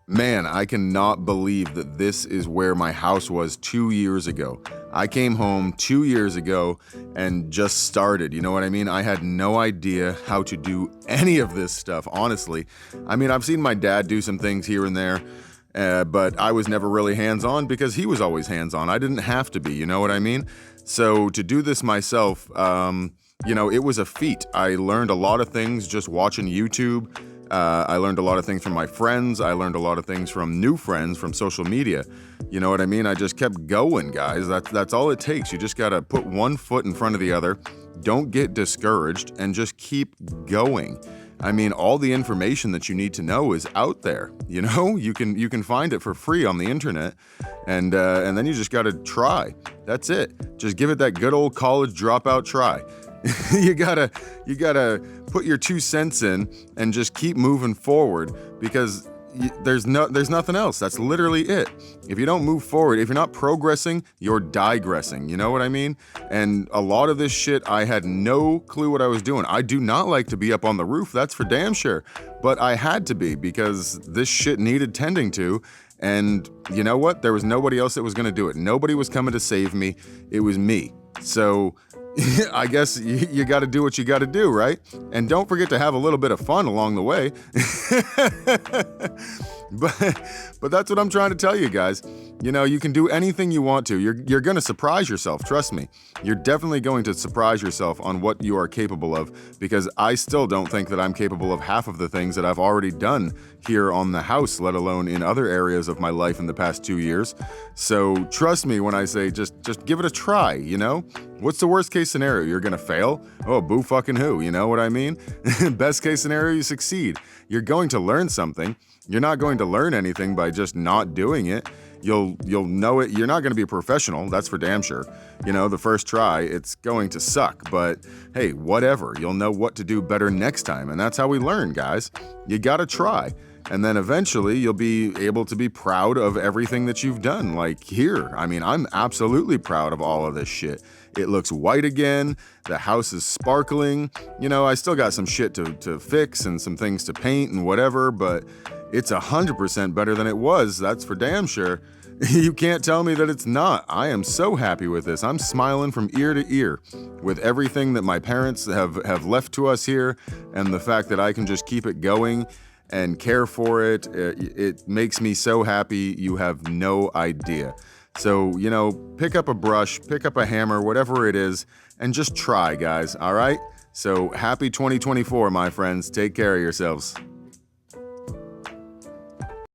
Man, I cannot believe that this is where my house was 2 years ago. I came home 2 years ago and just started. You know what I mean? I had no idea how to do any of this stuff, honestly. I mean, I've seen my dad do some things here and there, but I was never really hands on because he was always hands on. I didn't have to be, you know what I mean? So to do this myself, it was a feat. I learned a lot of things just watching YouTube. I learned a lot of things from my friends. I learned a lot of things from new friends from social media. You know what I mean? I just kept going, guys. That's all it takes. You just gotta put one foot in front of the other. Don't get discouraged and just keep going. I mean, all the information that you need to know is out there. You know, you can find it for free on the internet, and then you just gotta try. That's it. Just give it that good old college dropout try. you gotta put your 2 cents in and just keep moving forward because there's nothing else. That's literally it. If you don't move forward, if you're not progressing, you're digressing. You know what I mean? And a lot of this shit, I had no clue what I was doing. I do not like to be up on the roof, that's for damn sure. But I had to be because this shit needed tending to. And you know what? There was nobody else that was gonna do it. Nobody was coming to save me. It was me. So I guess you got to do what you got to do, right? And don't forget to have a little bit of fun along the way. But that's what I'm trying to tell you guys. You know, you can do anything you want to. You're going to surprise yourself, trust me. You're definitely going to surprise yourself on what you are capable of because I still don't think that I'm capable of half of the things that I've already done here on the house, let alone in other areas of my life in the past 2 years. So trust me when I say just give it a try, you know? What's the worst case scenario? You're gonna fail? Oh, boo fucking who, you know what I mean? Best case scenario, you succeed. You're going to learn something. You're not going to learn anything by just not doing it. You'll know it. You're not going to be a professional, that's for damn sure. You know, the first try, it's going to suck, but hey, whatever. You'll know what to do better next time, and that's how we learn, guys. You gotta try. And then eventually you'll be able to be proud of everything that you've done. Like here, I mean, I'm absolutely proud of all of this shit. It looks white again. The house is sparkling. You know, I still got some shit to fix and some things to paint and whatever, but it's 100% better than it was. That's for damn sure. You can't tell me that it's not. I am so happy with this. I'm smiling from ear to ear with everything that my parents have left to us here and the fact that I can just keep it going and care for it. It makes me so happy you have no idea. So, you know, pick up a brush, pick up a hammer, whatever it is, and just try, guys, all right? So happy 2024, my friends. Take care of yourselves.